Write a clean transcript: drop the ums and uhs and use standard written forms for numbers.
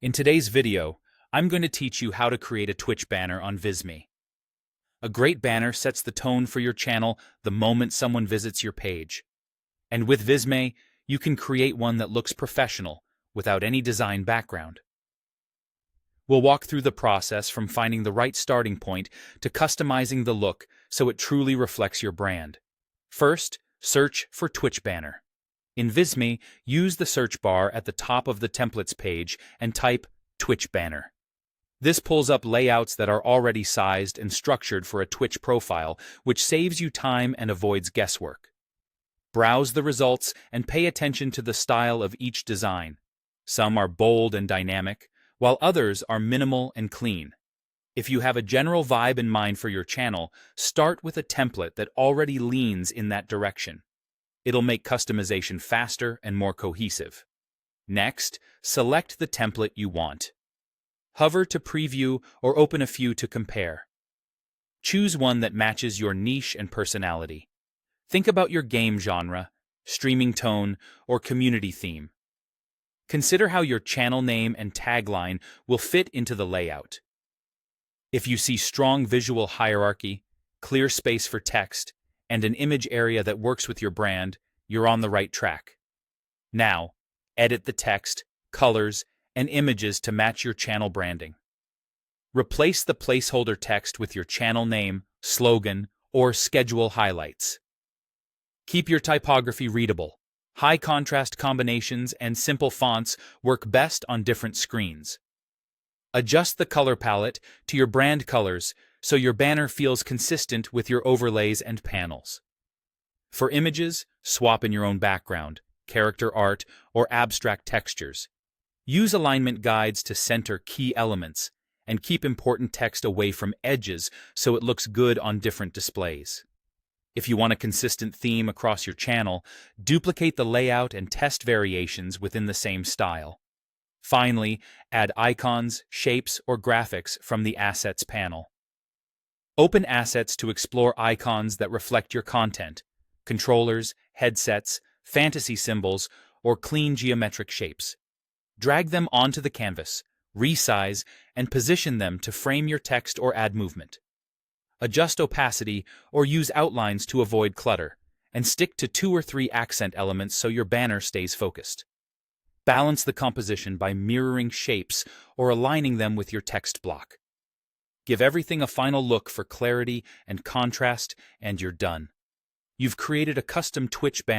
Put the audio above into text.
In today's video, I'm going to teach you how to create a Twitch banner on Visme. A great banner sets the tone for your channel the moment someone visits your page. And with Visme, you can create one that looks professional without any design background. We'll walk through the process from finding the right starting point to customizing the look so it truly reflects your brand. First, search for Twitch banner. In Visme, use the search bar at the top of the templates page and type Twitch banner. This pulls up layouts that are already sized and structured for a Twitch profile, which saves you time and avoids guesswork. Browse the results and pay attention to the style of each design. Some are bold and dynamic, while others are minimal and clean. If you have a general vibe in mind for your channel, start with a template that already leans in that direction. It'll make customization faster and more cohesive. Next, select the template you want. Hover to preview or open a few to compare. Choose one that matches your niche and personality. Think about your game genre, streaming tone, or community theme. Consider how your channel name and tagline will fit into the layout. If you see strong visual hierarchy, clear space for text, and an image area that works with your brand, you're on the right track. Now, edit the text, colors, and images to match your channel branding. Replace the placeholder text with your channel name, slogan, or schedule highlights. Keep your typography readable. High contrast combinations and simple fonts work best on different screens. Adjust the color palette to your brand colors so your banner feels consistent with your overlays and panels. For images, swap in your own background, character art, or abstract textures. Use alignment guides to center key elements, and keep important text away from edges so it looks good on different displays. If you want a consistent theme across your channel, duplicate the layout and test variations within the same style. Finally, add icons, shapes, or graphics from the Assets panel. Open Assets to explore icons that reflect your content, controllers, headsets, fantasy symbols, or clean geometric shapes. Drag them onto the canvas, resize, and position them to frame your text or add movement. Adjust opacity or use outlines to avoid clutter, and stick to 2 or 3 accent elements so your banner stays focused. Balance the composition by mirroring shapes or aligning them with your text block. Give everything a final look for clarity and contrast, and you're done. You've created a custom Twitch banner